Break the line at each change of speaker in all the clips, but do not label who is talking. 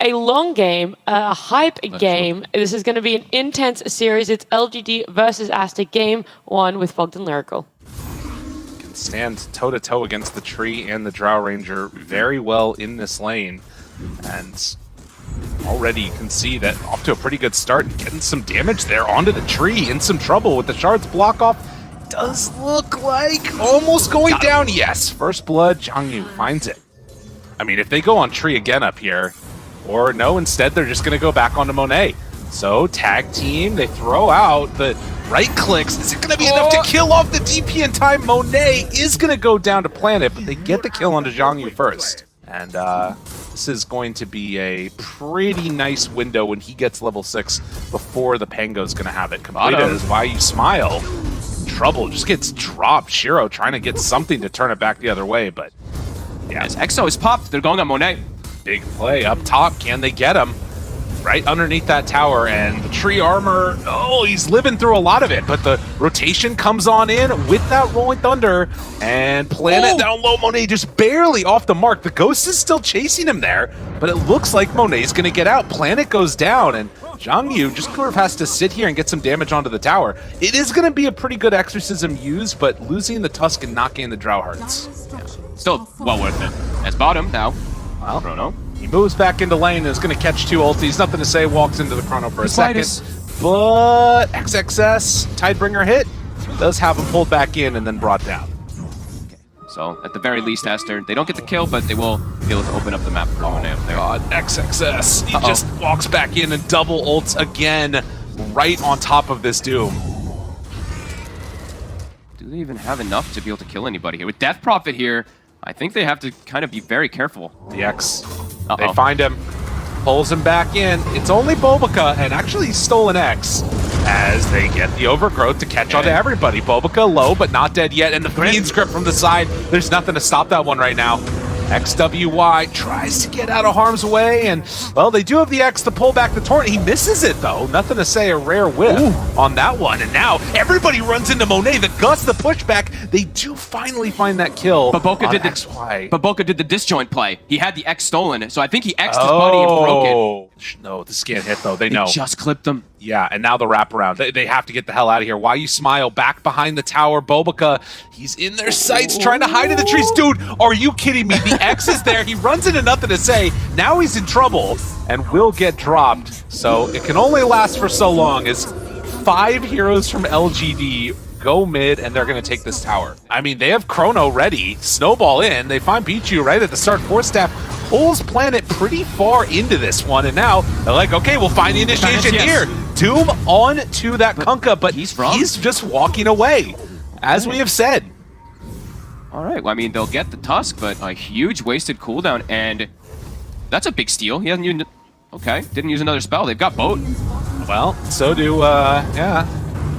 a long game, a hype game. This is going to be an intense series. It's LGD versus Aster, game 1 with Fogged and Lyrical.
Can stand toe-to-toe against the tree and the Drow Ranger very well in this lane. And already you can see that off to a pretty good start, getting some damage there onto the tree, in some trouble with the shards block off. Does look like almost going down. Yes, first blood, Zhangyu finds it. I mean, if they go on tree again up here, or no, instead they're just going to go back onto Monet. So tag team, they throw out the right clicks. Is it going to be enough to kill off the DP in time? Monet is going to go down to Planet, but they get the kill onto Zhangyu first. And this is going to be a pretty nice window when he gets level 6 before the Pango's going to have it completed. Is why you smile. Trouble just gets dropped. Shiro trying to get something to turn it back the other way, but yeah.
As Exo is popped, they're going on Monet.
Big play up top. Can they get him? Right underneath that tower, and the tree armor, oh, he's living through a lot of it, but the rotation comes on in with that Rolling Thunder, and Planet down low. Monet just barely off the mark. The Ghost is still chasing him there, but it looks like Monet's going to get out. Planet goes down, and Zhangyu just sort of has to sit here and get some damage onto the tower. It is going to be a pretty good exorcism used, but losing the Tusk and not getting the Drow hurts.
Yeah. Still well worth it. As bottom now.
Well,
Chrono.
He moves back into lane and is going to catch 2 ultis. Nothing to say, walks into the Chrono for a second. But XXS, Tidebringer hit, does have him pulled back in and then brought down.
Okay. So, at the very least, Aster, they don't get the kill, but they will be able to open up the map for Monet up there.
God, XXS, he just walks back in and double ults again, right on top of this Doom.
Do they even have enough to be able to kill anybody here? With Death Prophet here, I think they have to kind of be very careful.
The X, they find him, pulls him back in. It's only Bobica, and actually he's stolen X, as they get the overgrowth to catch onto everybody. Bobica low, but not dead yet, and the Fiend script from the side. There's nothing to stop that one right now. XWY tries to get out of harm's way, and, well, they do have the X to pull back the torrent. He misses it, though. Nothing to say, a rare whiff on that one. And now everybody runs into Monet. The Gus, the pushback. They do finally find that kill. But Boca did XY.
But Boca did the disjoint play. He had the X stolen, so I think he X'd his body and broke it.
No, the scan hit, though. They know.
Just clipped him.
Yeah, and now the wraparound. They have to get the hell out of here. Why you smile? Back behind the tower. Bobica, he's in their sights trying to hide in the trees. Dude, are you kidding me? The X is there. He runs into nothing to say. Now he's in trouble and will get dropped. So it can only last for so long as 5 heroes from LGD go mid, and they're going to take this tower. I mean, they have Chrono ready. Snowball in. They find Pichu right at the start. Force Staff pulls Planet pretty far into this one, and now they're like, okay, we'll find the initiation here. Doom on to that Kunkka, but he's just walking away, as we have said.
All right, well, I mean, they'll get the Tusk, but a huge wasted cooldown, and that's a big steal. He hasn't used... Okay, didn't use another spell. They've got Boat.
Well, so do,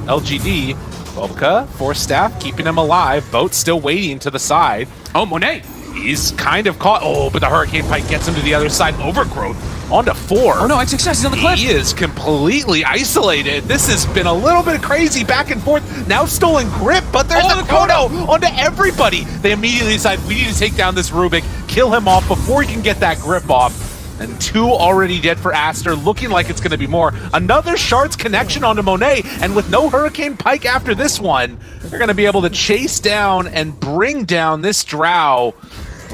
LGD. Bobica, Force Staff, keeping him alive. Boat still waiting to the side.
Oh, Monet!
He's kind of caught. Oh, but the Hurricane Pike gets him to the other side. Overgrowth onto 4.
Oh no, XXS is on the cliff.
He is completely isolated. This has been a little bit crazy back and forth. Now stolen grip, but there's a Chrono onto everybody. They immediately decide we need to take down this Rubik, kill him off before he can get that grip off. And 2 already dead for Aster, looking like it's going to be more. Another Shards connection onto Monet, and with no Hurricane Pike after this one, they're going to be able to chase down and bring down this Drow.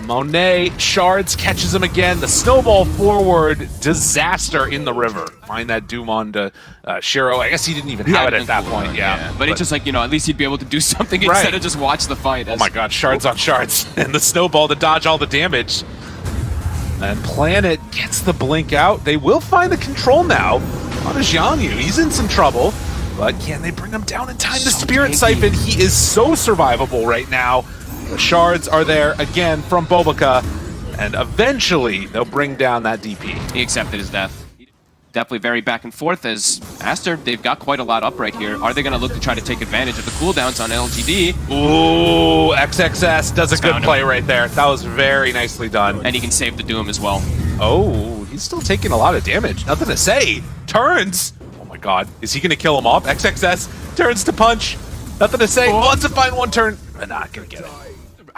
Monet, Shards catches him again. The snowball forward, disaster in the river. Find that Doom onto Shiro. I guess he didn't even have it at that point, yeah.
But it's just like, you know, at least he'd be able to do something instead of just watch the fight.
Oh my god, Shards on Shards. And the snowball to dodge all the damage. And Planet gets the blink out. They will find the control now on Zhangyu. He's in some trouble, but can they bring him down in time? The Spirit Siphon, he is so survivable right now. The Shards are there again from Bobica, and eventually they'll bring down that DP.
He accepted his death. Definitely very back and forth as Aster, they've got quite a lot up right here. Are they going to look to try to take advantage of the cooldowns on LGD?
Ooh, XXS does a good play right there. That was very nicely done.
And he can save the Doom as well.
Oh, he's still taking a lot of damage. Nothing to say. Turns. Oh my god. Is he going to kill him off? XXS turns to punch. Nothing to say. Wants to find one turn. But not going to get it.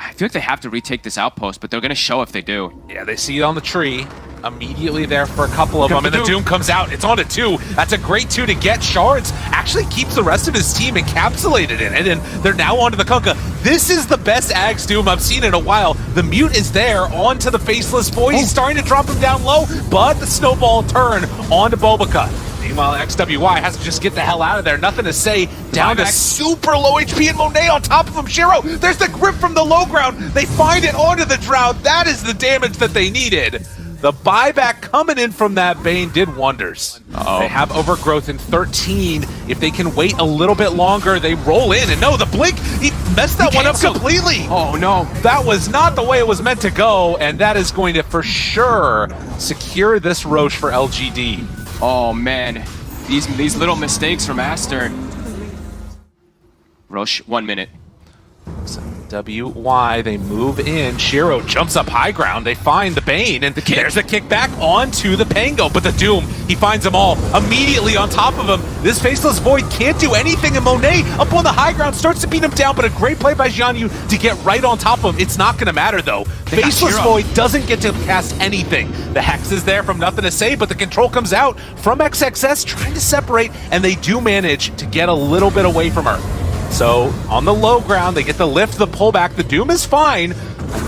I feel like they have to retake this outpost, but they're going to show if they do.
Yeah, they see it on the tree. Immediately there for a couple of them, and the Doom comes out. It's on to 2. That's a great 2 to get. Shards actually keeps the rest of his team encapsulated in it, and they're now onto the Kunkka. This is the best Ags Doom I've seen in a while. The mute is there onto the Faceless Void. He's starting to drop him down low, but the snowball turn onto Bobica. Meanwhile, XWY has to just get the hell out of there. Nothing to say. Down to super low HP, and Monet on top of him. Shiro, there's the grip from the low ground. They find it onto the Drow. That is the damage that they needed. The buyback coming in from that Bane did wonders. They have Overgrowth in 13. If they can wait a little bit longer, they roll in. And no, the Blink, he messed that one up completely.
Oh, no.
That was not the way it was meant to go, and that is going to, for sure, secure this Roche for LGD.
Oh, man. These little mistakes from Aster. Roche, 1 minute.
WY, they move in. Shiro jumps up high ground. They find the Bane, and there's a kickback onto the Pango. But the Doom, he finds them all immediately on top of him. This Faceless Void can't do anything, and Monet up on the high ground starts to beat him down, but a great play by Jianyu to get right on top of him. It's not going to matter, though. Faceless Void doesn't get to cast anything. The Hex is there from Nothing to Say, but the control comes out from XXS trying to separate, and they do manage to get a little bit away from her. So, on the low ground, they get the lift, the pullback. The Doom is fine.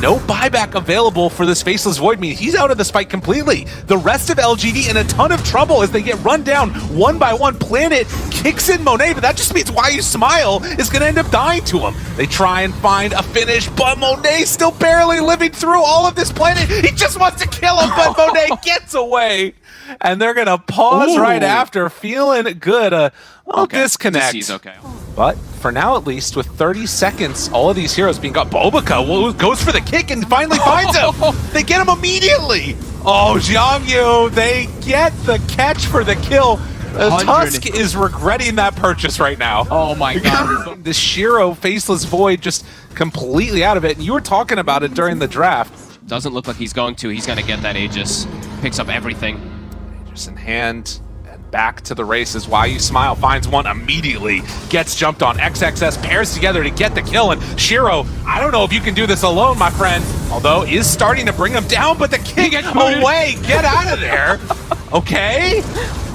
No buyback available for this Faceless Void. I mean, he's out of this fight completely. The rest of LGD in a ton of trouble as they get run down one by one. Planet kicks in Monet, but that just means Why You Smile is going to end up dying to him. They try and find a finish, but Monet still barely living through all of this. Planet, he just wants to kill him, but Monet gets away. And they're going to pause right after, feeling good. Disconnect.
He's okay.
But for now, at least, with 30 seconds, all of these heroes being got. Bobica goes for the kick and finally finds him. They get him immediately. Oh, Jiangyu, they get the catch for the kill. Tusk is regretting that purchase right now.
Oh my god.
The Shiro Faceless Void just completely out of it. And you were talking about it during the draft.
Doesn't look like he's going to. He's going to get that Aegis. Picks up everything.
Aegis in hand. Back to the races. Why You Smile finds one immediately. Gets jumped on. XXS pairs together to get the kill. And Shiro, I don't know if you can do this alone, my friend. Although, is starting to bring him down, but the king away. Get out of there. Okay.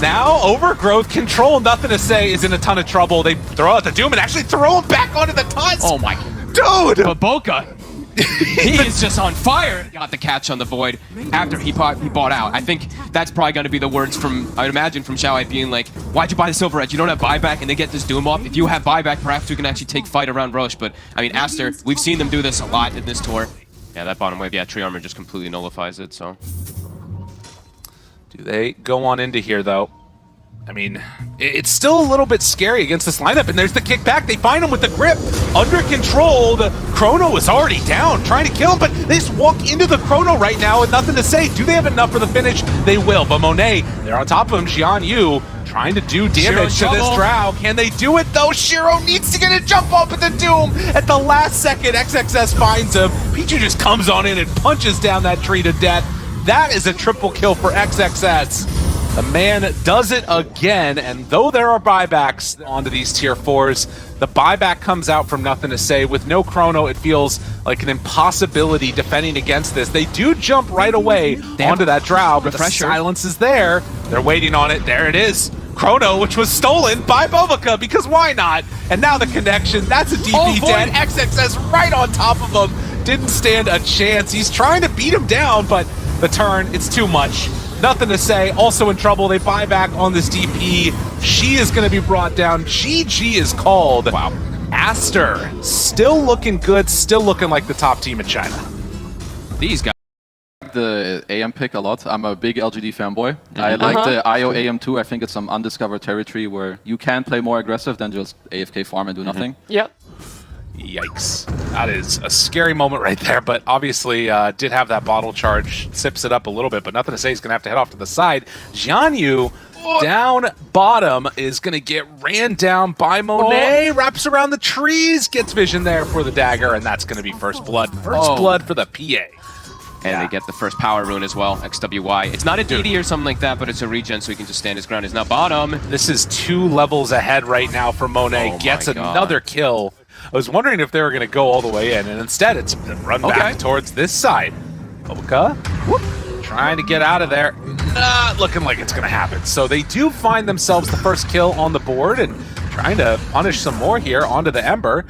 Now, Overgrowth control. Nothing to Say is in a ton of trouble. They throw out the Doom and actually throw him back onto the Tusk.
Oh my.
Dude.
Bobica. He is just on fire. Got the catch on the Void after he bought out. I think that's probably going to be the words from, I would imagine, from Xiaowei being like, why'd you buy the Silver Edge? You don't have buyback, and they get this Doom off. If you have buyback, perhaps you can actually take fight around Roche. But, I mean, Aster, we've seen them do this a lot in this tour. Yeah, that bottom wave, Tree Armor just completely nullifies it, so.
Do they go on into here, though? I mean, it's still a little bit scary against this lineup, and there's the kickback. They find him with the grip. Under control, the Chrono is already down, trying to kill him, but they just walk into the Chrono right now with Nothing to Say. Do they have enough for the finish? They will, but Monet, they're on top of him. Jianyu trying to do damage to this Drow. Can they do it, though? Shiro needs to get a jump up at the Doom. At the last second, XXS finds him. Pichu just comes on in and punches down that tree to death. That is a triple kill for XXS. The man does it again, and though there are buybacks onto these tier 4s, the buyback comes out from Nothing to Say. With no Chrono, it feels like an impossibility defending against this. They do jump right away onto that Drow, but the silence is there. They're waiting on it. There it is. Chrono, which was stolen by Bobica, because why not? And now the connection. That's a DP dead. XXS right on top of him. Didn't stand a chance. He's trying to beat him down, but the turn, it's too much. Nothing to Say, also in trouble. They buy back on this DP. She is going to be brought down. GG is called.
Wow.
Aster, still looking good, still looking like the top team in China.
These guys.
The AM pick a lot. I'm a big LGD fanboy. I like the IO AM too. I think it's some undiscovered territory where you can play more aggressive than just AFK farm and do nothing.
Yep.
Yikes. That is a scary moment right there, but obviously did have that bottle charge, sips it up a little bit, but Nothing to Say is going to have to head off to the side. Jianyu down bottom is going to get ran down by Monet, wraps around the trees, gets vision there for the dagger, and that's going to be first blood. First blood for the PA.
And they get the first power rune as well, XWY. It's not a DD or something like that, but it's a regen, so he can just stand his ground. He's now bottom.
This is 2 levels ahead right now for Monet. Gets another kill. I was wondering if they were going to go all the way in, and instead it's run back towards this side. Bobica, trying to get out of there. Not looking like it's going to happen. So they do find themselves the first kill on the board and trying to punish some more here onto the Ember.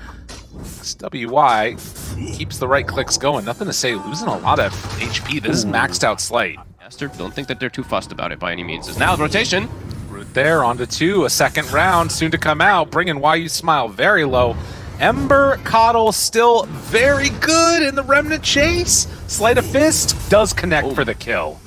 XWY keeps the right clicks going. Nothing to say, losing a lot of HP. This is maxed out Slight.
Aster, don't think that they're too fussed about it by any means. As now the rotation.
Root there, onto 2, a second round soon to come out, bringing Why You Smile very low. Ember Coddle still very good in the Remnant chase. Sleight of Fist does connect for the kill.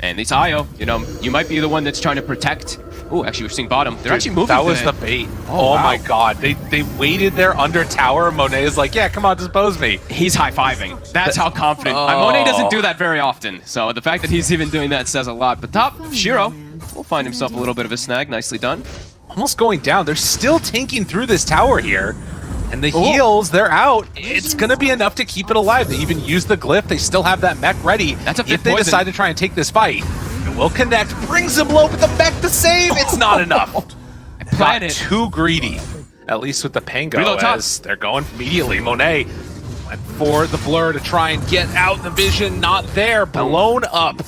And it's Io, you know, you might be the one that's trying to protect. Oh, actually, we're seeing bottom. They're actually moving.
That was the bait. Oh wow. My god. They waited there under tower. Monet is like, yeah, come on, dispose me.
He's high-fiving. That's how confident. Monet doesn't do that very often. So the fact that he's even doing that says a lot. But top, Shiro will find himself a little bit of a snag. Nicely done.
Almost going down. They're still tanking through this tower here. And the heals, they're out. It's going to be enough to keep it alive. They even use the glyph. They still have that mech ready.
That's a
if they decide to try and take this fight. It will connect, brings him low, but the mech to save, it's not enough. Got too greedy, at least with the Pango, as they're going immediately. Monet went for the blur to try and get out the vision, not there, blown up.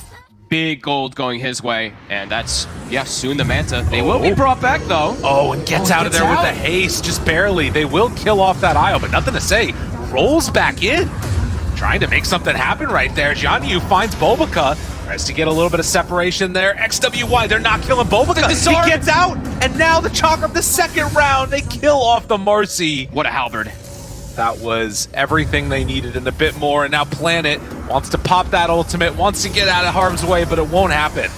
Big gold going his way, and that's, yeah, soon the Manta. They will be brought back, though.
Oh, and gets out of there with the haste, just barely. They will kill off that Io, but nothing to say. Rolls back in, trying to make something happen right there. Jianyu finds Bobica. Tries to get a little bit of separation there. XWY, they're not killing Bobica. He gets out, and now the chalk of the second round, they kill off the Marcy.
What a halberd.
That was everything they needed and a bit more, and now Planet wants to pop that ultimate, wants to get out of harm's way, but it won't happen.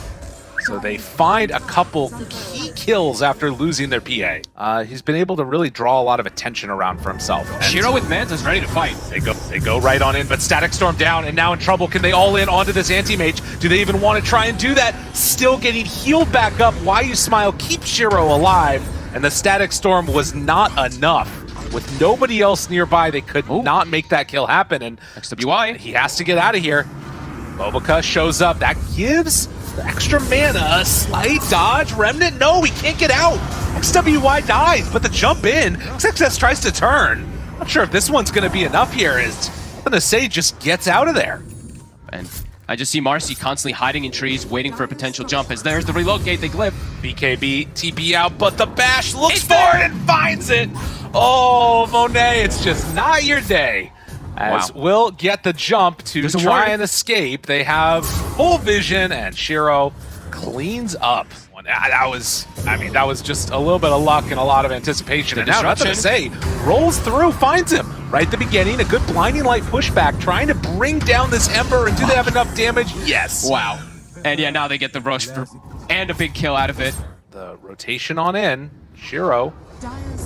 So they find a couple key kills after losing their PA. He's been able to really draw a lot of attention around for himself. And
Shiro with Manta's ready to fight.
They go right on in, but Static Storm down and now in trouble. Can they all in onto this anti-mage? Do they even want to try and do that? Still getting healed back up. Why You Smile keeps Shiro alive, and the Static Storm was not enough. With nobody else nearby, they could not make that kill happen, and
XWY,
he has to get out of here. Bobica shows up. That gives the extra mana a slight dodge. Remnant, no, he can't get out. XWY dies, but the jump in, XXS tries to turn. Not sure if this one's going to be enough here, as I'm going to say just gets out of there.
And I just see Marcy constantly hiding in trees, waiting for a potential jump, as there's the relocate, they glyph.
BKB, TP out, but the bash looks for it and finds it. Oh, Monet, it's just not your day. As will get the jump to try and escape. They have full vision, and Shiro cleans up. That was just a little bit of luck and a lot of anticipation. And now, nothing to say, rolls through, finds him right at the beginning. A good blinding light pushback, trying to bring down this Ember. And do they have enough damage? Yes.
Wow. And yeah, now they get the rush and a big kill out of it.
The rotation on in. Shiro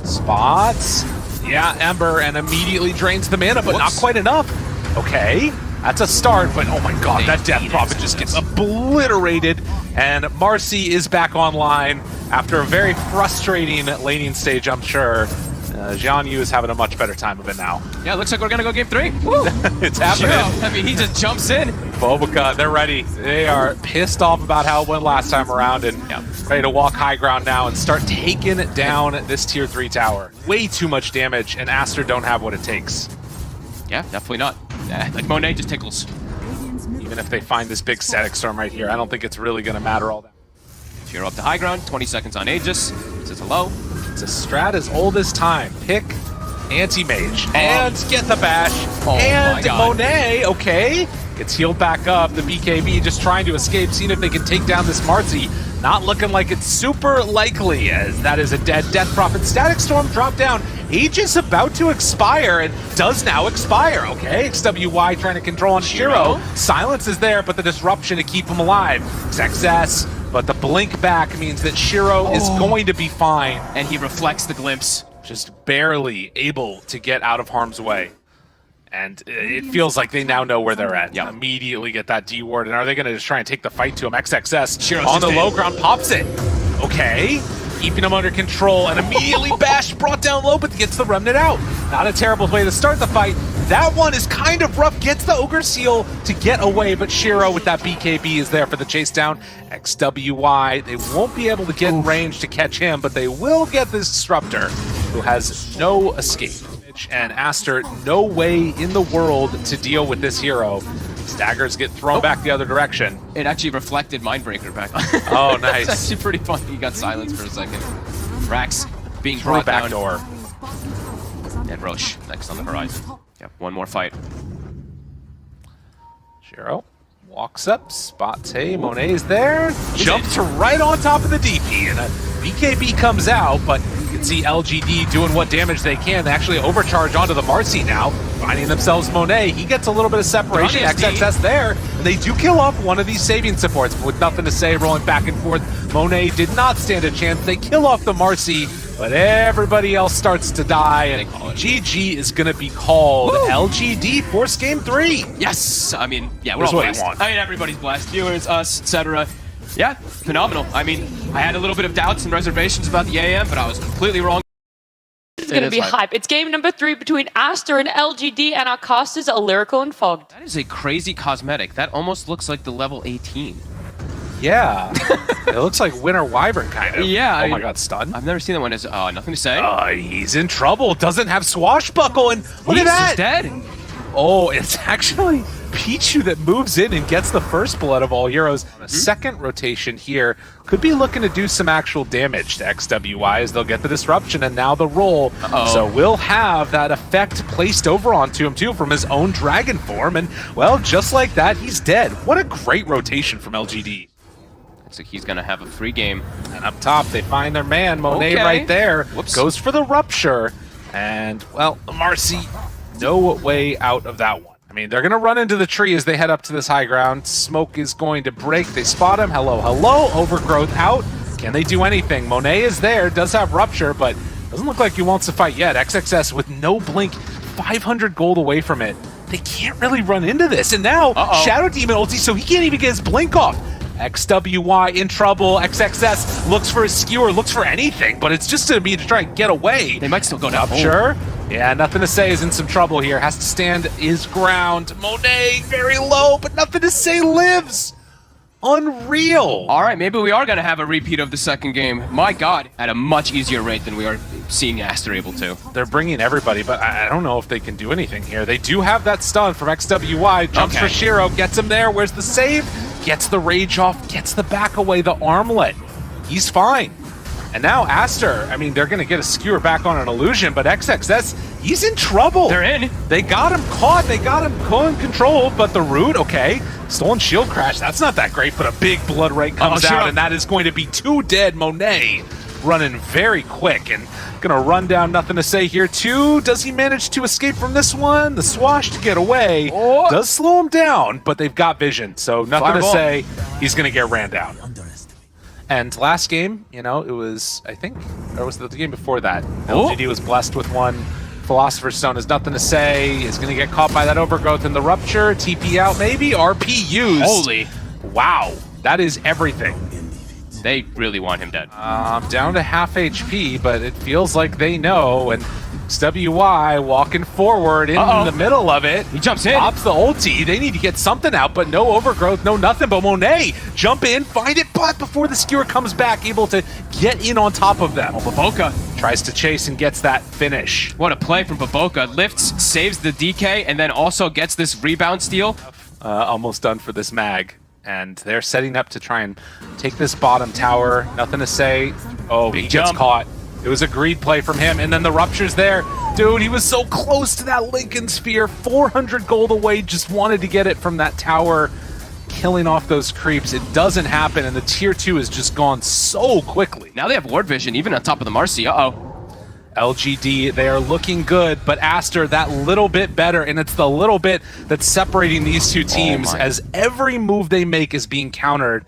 spots. Yeah, Ember, and immediately drains the mana, but not quite enough. Okay, that's a start, but oh my god, that Death Prophet just gets obliterated, and Marcy is back online after a very frustrating laning stage, I'm sure. Jianyu is having a much better time of it now.
Yeah, looks like we're gonna go game 3. Woo.
It's happening.
Shiro, I mean, he just jumps in.
Bobica, they're ready. They are pissed off about how it went last time around and ready to walk high ground now and start taking down this tier 3 tower. Way too much damage, and Aster don't have what it takes.
Yeah, definitely not. Like Monet just tickles.
Even if they find this big Static Storm right here, I don't think it's really gonna matter all that.
Shiro up to high ground, 20 seconds on Aegis. Says hello.
It's a strat as old as time. Pick Anti-Mage and get the bash. And Monet, okay, gets healed back up. The BKB just trying to escape, seeing if they can take down this Marcy. Not looking like it's super likely, as that is a dead Death Prophet. Static Storm dropped down. Aegis about to expire, and does now expire. Okay, XWY trying to control on Shiro. Silence is there, but the disruption to keep him alive. XXS. But the blink back means that Shiro is going to be fine.
And he reflects the glimpse.
Just barely able to get out of harm's way. And it feels like they now know where they're at. Yeah. Immediately get that D-ward. And are they going to just try and take the fight to him? XXS Shiro's on the low ground, pops it. Okay. Keeping him under control, and immediately Bash brought down low, but gets the Remnant out. Not a terrible way to start the fight. That one is kind of rough, gets the Ogre Seal to get away, but Shiro with that BKB is there for the chase down. XWY, they won't be able to get in range to catch him, but they will get this Disruptor. who has no escape. And Aster, no way in the world to deal with this hero. Staggers get thrown back the other direction.
It actually reflected Mindbreaker back.
Oh, nice.
That's actually pretty funny. He got silenced for a second. Rax being
Through
brought
back
down.
door.
And Roche next on the horizon. Yep, one more fight.
Shiro walks up, spots Monet's there, jumps to right on top of the DP, and a BKB comes out, but you can see LGD doing what damage they can. They actually overcharge onto the Marcy now, finding themselves Monet. He gets a little bit of separation, XXS there, and they do kill off one of these saving supports, but with nothing to say, rolling back and forth. Monet did not stand a chance. They kill off the Marcy, but everybody else starts to die, and GG is going to be called.
Woo!
LGD force game 3.
Yes! I mean, yeah, we're
That's
all
what you
blessed.
want.
I mean, everybody's blessed. Viewers, us, etc. Yeah, phenomenal. I mean, I had a little bit of doubts and reservations about the AM, but I was completely wrong.
It's going to be hype. It's game number 3 between Aster and LGD, and our casters are Lyrical and Fogged.
That is a crazy cosmetic. That almost looks like the level 18.
Yeah. It looks like Winter Wyvern, kind of.
Yeah.
Oh my god, stun.
I've never seen that one as, nothing to say.
He's in trouble. Doesn't have Swashbuckle, and look at that.
He's dead.
Oh, it's actually Pichu that moves in and gets the first blood of all heroes. On a second rotation here, could be looking to do some actual damage to XWY as they'll get the disruption and now the roll. So we'll have that effect placed over onto him too from his own dragon form, and well, just like that, he's dead. What a great rotation from LGD.
Looks like he's gonna have a free game.
And up top, they find their man, Monet, right there.
Whoops.
Goes for the rupture, and well, Marcy, no way out of that one. I mean, they're gonna run into the tree as they head up to this high ground. Smoke is going to break. They spot him. Hello, hello. Overgrowth out. Can they do anything? Monet is there, does have rupture, but doesn't look like he wants to fight yet. XXS with no blink, 500 gold away from it. They can't really run into this. And now, Shadow Demon ulti, so he can't even get his blink off. XWY in trouble. XXS looks for his skewer, looks for anything, but it's just to be to try and get away.
They might still go down.
Sure. Yeah, nothing to say is in some trouble here. Has to stand his ground. Monet very low, but nothing to say lives. Unreal.
All right, maybe we are going to have a repeat of the second game. My God, at a much easier rate than we are seeing Aster able to.
They're bringing everybody, but I don't know if they can do anything here. They do have that stun from XWY. Jumps for Shiro, gets him there. Where's the save? Gets the rage off, gets the back away, the armlet. He's fine. And now Aster, I mean, they're going to get a skewer back on an illusion, but XXS, he's in trouble.
They're in.
They got him caught, they got him controlled, but the root, okay. Stolen shield crash, that's not that great, but a big blood rate comes out, and that is going to be 2 dead. Monet running very quick and gonna run down, nothing to say here too. Does he manage to escape from this one? The swash to get away does slow him down, but they've got vision, so nothing to say. He's gonna get ran down. And last game, you know, it was, I think, or was it the game before that? LGD was blessed with one. Philosopher's Stone has nothing to say. Is going to get caught by that overgrowth in the rupture. TP out maybe. RP used.
Holy.
Wow. That is everything.
They really want him dead.
Down to half HP, but it feels like they know. And XWY walking forward in the middle of it.
He jumps in.
Pops the ulti. They need to get something out, but no overgrowth, no nothing. But Monet, jump in, find it, but before the skewer comes back, able to get in on top of them.
Baboka
tries to chase and gets that finish.
What a play from Baboka. Lifts, saves the DK, and then also gets this rebound steal.
Almost done for this mag. And they're setting up to try and take this bottom tower. Nothing to say. Oh, he gets caught. It was a greed play from him, and then the rupture's there. Dude, he was so close to that Lincoln Sphere. 400 gold away, just wanted to get it from that tower. Killing off those creeps. It doesn't happen, and the tier 2 has just gone so quickly.
Now they have ward vision, even on top of the Marcy.
LGD, they are looking good, but Aster, that little bit better, and it's the little bit that's separating these two teams as every move they make is being countered.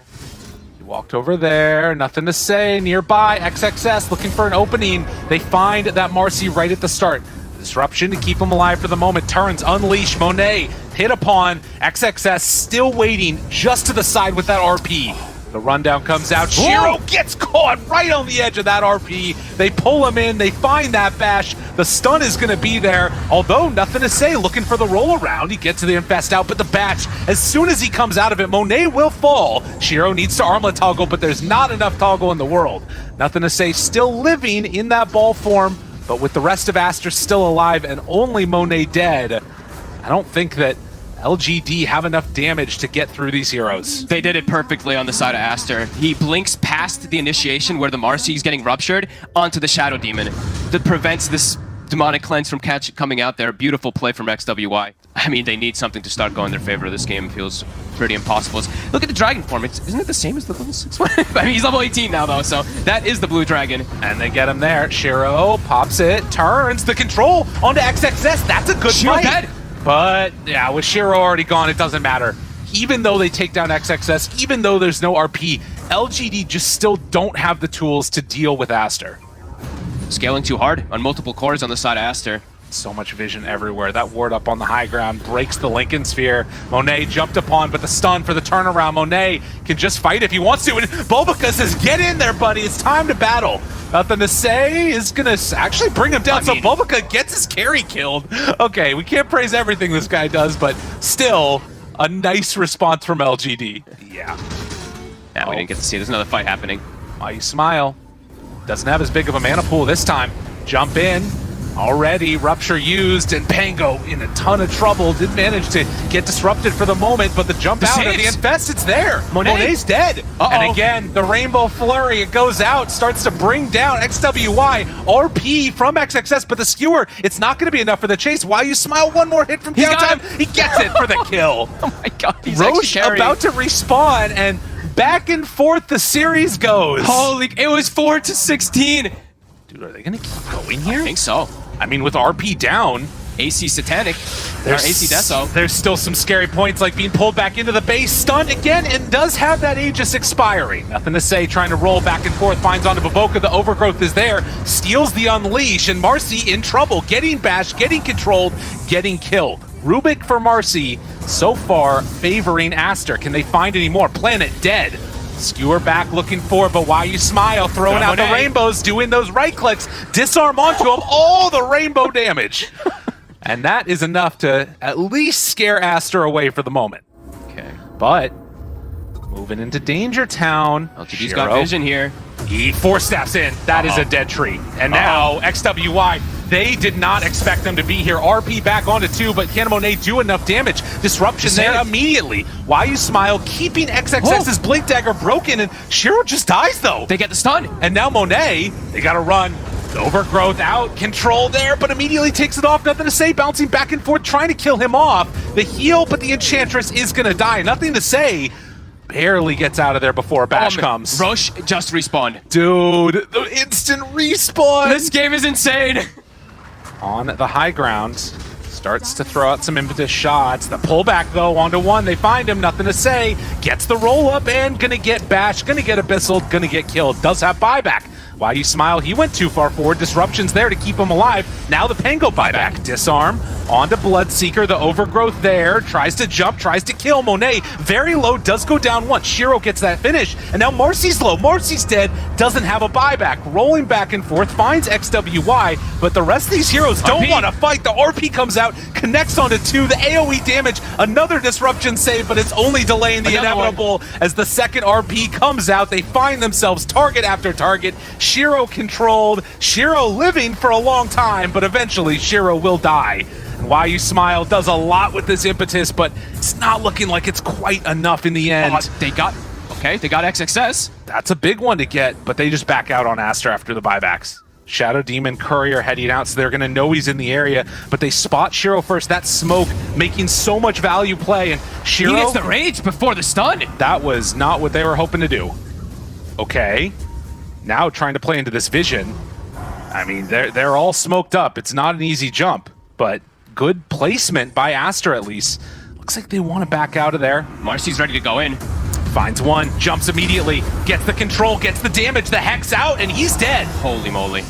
He walked over there, nothing to say, nearby, XXS looking for an opening. They find that Marcy right at the start. Disruption to keep him alive for the moment, turns, unleash, Monet, hit upon, XXS still waiting just to the side with that RP. The rundown comes out. Shiro gets caught right on the edge of that RP. They pull him in. They find that bash. The stun is going to be there. Although, nothing to say. Looking for the roll around. He gets to the infest out, but the bash, as soon as he comes out of it, Monet will fall. Shiro needs to armlet toggle, but there's not enough toggle in the world. Nothing to say. Still living in that ball form. But with the rest of Aster still alive and only Monet dead, I don't think that LGD have enough damage to get through these heroes.
They did it perfectly on the side of Aster. He blinks past the initiation where the Marcy is getting ruptured onto the Shadow Demon that prevents this demonic cleanse from coming out there. Beautiful play from XWY. I mean, they need something to start going in their favor. This game feels pretty impossible. Look at the dragon form. Isn't it the same as the level 6 one? I mean, he's level 18 now, though, so that is the blue dragon.
And they get him there. Shiro pops it, turns the control onto XXS. That's a good
Shiro
fight.
dead.
But yeah, with Shiro already gone, it doesn't matter. Even though they take down XXS, even though there's no RP, LGD just still don't have the tools to deal with Aster.
Scaling too hard on multiple cores on the side of Aster.
So much vision everywhere. That ward up on the high ground breaks the Lincoln Sphere. Monet jumped upon, but the stun for the turnaround. Monet can just fight if he wants to, and Bulbaka says, get in there, buddy. It's time to battle. Nothing to say is going to actually bring him down. So Bulbaka gets his carry killed. Okay, we can't praise everything this guy does, but still a nice response from LGD. Yeah.
Now we didn't get to see. There's another fight happening.
Why you smile? Doesn't have as big of a mana pool this time. Jump in. Already, Rupture used, and Pango in a ton of trouble. Did manage to get disrupted for the moment, but the jump out of the Infest, it's there. Monet's dead. And again, the Rainbow Flurry, it goes out, starts to bring down XWY, RP from XXS, but the Skewer, it's not going to be enough for the chase. Why you smile? One more hit from downtime. He gets it for the kill.
Oh my god, he's
Roche about to respawn, and back and forth the series goes.
Holy, it was 4-16.
Dude, are they going to keep going here?
I think so.
I mean, with RP down,
AC Satanic, or AC Deso.
There's still some scary points like being pulled back into the base, stunned again, and does have that Aegis expiring. Nothing to say, trying to roll back and forth, finds onto Bavoka, the Overgrowth is there, steals the Unleash, and Marcy in trouble, getting bashed, getting controlled, getting killed. Rubik for Marcy, so far favoring Aster. Can they find any more? Planet dead. Skewer back looking for, but why you smile, throwing out the rainbows, doing those right clicks, disarm onto him, all the rainbow damage. And that is enough to at least scare Aster away for the moment.
Okay.
But moving into Danger Town.
LGD's got vision here.
He four-steps in. That is a dead tree. And now XWY, they did not expect them to be here. RP back onto 2, but can Monet do enough damage? Disruption there immediately. Why you smile, keeping XXS's Blink Dagger broken, and Shiro just dies though.
They get the stun.
And now Monet, they gotta run. Overgrowth out, control there, but immediately takes it off. Nothing to say, bouncing back and forth, trying to kill him off. The heal, but the Enchantress is gonna die. Nothing to say. Barely gets out of there before Bash comes.
Roche just respawned.
Dude, the instant respawn.
This game is insane.
On the high ground, starts to throw out some impetus shots. The pullback though, onto 1, they find him, nothing to say. Gets the roll up and gonna get bashed, gonna get abyssal, gonna get killed. Does have buyback. Why you smile, he went too far forward. Disruption's there to keep him alive. Now the Pango buyback. Disarm, onto Bloodseeker, the Overgrowth there. Tries to jump, tries to kill Monet. Very low, does go down once. Shiro gets that finish. And now Marcy's low, Marcy's dead, doesn't have a buyback. Rolling back and forth, finds XWY, but the rest of these heroes don't want to fight. The RP comes out, connects onto 2, the AoE damage, another Disruption save, but it's only delaying the inevitable as the second RP comes out. They find themselves target after target. Shiro controlled, Shiro living for a long time, but eventually Shiro will die. And Why You Smile does a lot with this impetus, but it's not looking like it's quite enough in the end.
They got XXS.
That's a big one to get, but they just back out on Aster after the buybacks. Shadow Demon Courier heading out, so they're going to know he's in the area, but they spot Shiro first. That smoke making so much value play, and Shiro...
He gets the rage before the stun.
That was not what they were hoping to do. Okay. Now trying to play into this vision. I mean, they're all smoked up. It's not an easy jump, but good placement by Aster at least. Looks like they want to back out of there.
Marcy's ready to go in.
Finds one, jumps immediately, gets the control, gets the damage, the Hex out, and he's dead.
Holy moly.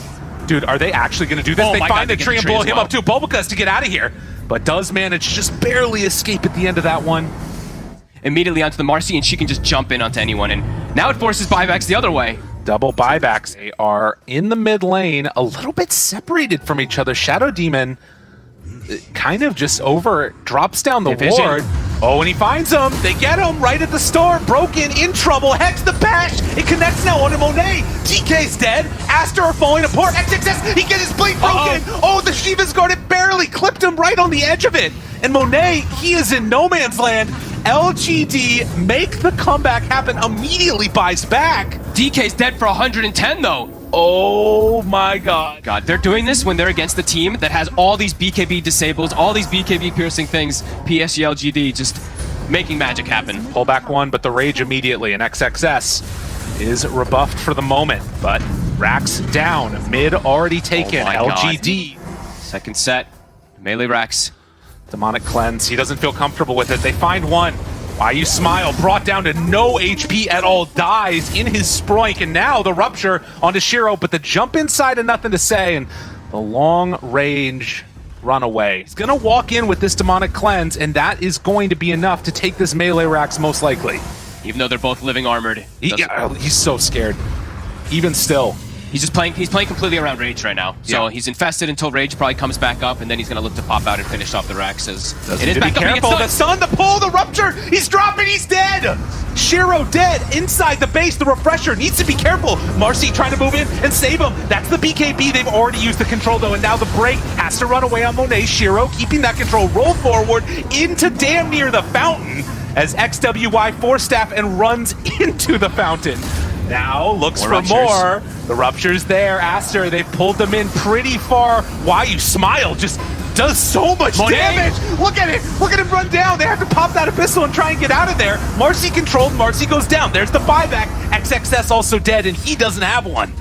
Dude, are they actually going to do this? They find the tree and blow him up too. Bulbaka to get out of here, but does manage to just barely escape at the end of that one.
Immediately onto the Marcy, and she can just jump in onto anyone, and now it forces buybacks the other way.
Double buybacks. They are in the mid lane, a little bit separated from each other. Shadow Demon kind of just drops down the
Division.
ward. Oh, and he finds him. They get him right at the start. Broken, in trouble. Hex the bash. It connects now onto Monet. DK's dead. Aster are falling apart. XXS, he gets his blade broken. Oh, the Shiva's guard, it barely clipped him right on the edge of it. And Monet, he is in no man's land. LGD make the comeback happen, immediately buys back.
DK's dead for 110 though.
Oh my god.
God, they're doing this when they're against the team that has all these BKB disables, all these BKB piercing things. PSG.LGD just making magic happen.
Pull back one, but the rage immediately, and XXS is rebuffed for the moment. But Rax down, mid already taken.
Oh my
LGD.
Second set, melee Rax.
Demonic Cleanse, he doesn't feel comfortable with it. They find one. Why You Smile, brought down to no HP at all, dies in his Sproink, and now the Rupture onto Shiro, but the jump inside and nothing to say, and the long range runaway. He's gonna walk in with this Demonic Cleanse, and that is going to be enough to take this melee Rax most likely.
Even though they're both living armored.
He's so scared. Even still.
He's playing completely around Rage right now. So he's infested until Rage probably comes back up, and then he's gonna look to pop out and finish off the Rax. It is back
be careful, the stun, the pull, the Rupture, he's dropping, he's dead! Shiro dead, inside the base, the Refresher needs to be careful. Marcy trying to move in and save him. That's the BKB, they've already used the control though, and now the break has to run away on Monet. Shiro keeping that control, roll forward into damn near the fountain as XWY force staff and runs into the fountain. Now looks for more. The Rupture's there. Aster, they've pulled them in pretty far. Why You Smile just does so much damage. Look at it. Look at him run down. They have to pop that Abyssal and try and get out of there. Marcy controlled. Marcy goes down. There's the buyback. XXS also dead, and he doesn't have one.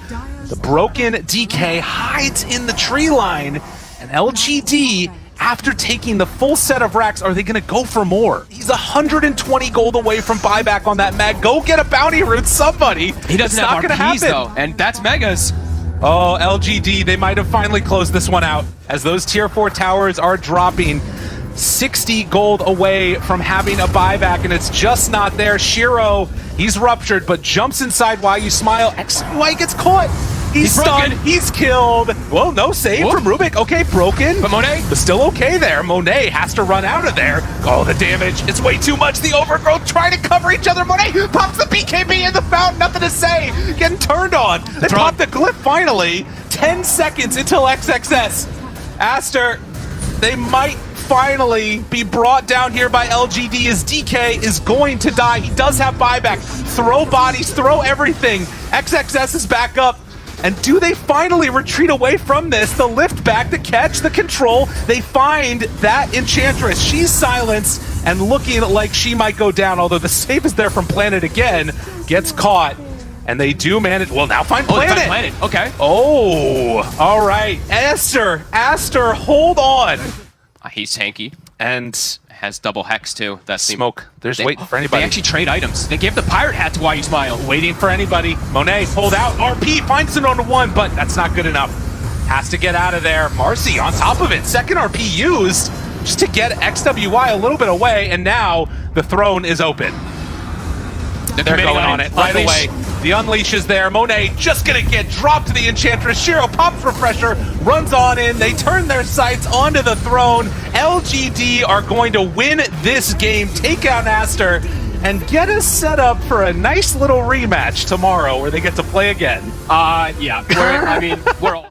The broken DK hides in the tree line, and LGD, after taking the full set of racks, are they going to go for more? He's 120 gold away from buyback on that mag. Go get a bounty root, somebody.
He doesn't have RPs though, and that's Megas.
Oh, LGD, they might have finally closed this one out as those tier 4 towers are dropping 60 gold away from having a buyback, and it's just not there. Shiro, he's ruptured, but jumps inside Why You Smile. XY gets caught. He's stunned. He's killed. Well, no save from Rubik. Okay, broken.
But Monet?
But still okay there. Monet has to run out of there. Oh, the damage. It's way too much. The overgrowth trying to cover each other. Monet pops the BKB in the fountain. Nothing to say. Getting turned on. They pop the glyph finally. 10 seconds until XXS. Aster, they might finally be brought down here by LGD as DK is going to die. He does have buyback. Throw bodies, throw everything. XXS is back up. And do they finally retreat away from this? The lift back, the catch, the control. They find that Enchantress. She's silenced and looking like she might go down, although the save is there from Planet again. Gets caught. And they do manage. Well, now find Planet.
Find Planet. Okay.
Oh, all right. Aster, hold on.
He's tanky.
And
has double hex too. That's
smoke. There's waiting for anybody.
They actually trade items. They gave the pirate hat to Why You Smile.
Waiting for anybody. Monet pulled out. RP finds it on one, but that's not good enough. Has to get out of there. Marcy on top of it. Second RP used just to get XWY a little bit away, and now the throne is open. They're going on it right away. The Unleash is there. Monet just gonna get dropped to the Enchantress. Shiro pops Refresher, runs on in. They turn their sights onto the throne. LGD are going to win this game, take out Aster, and get us set up for a nice little rematch tomorrow where they get to play again.
Yeah. We're all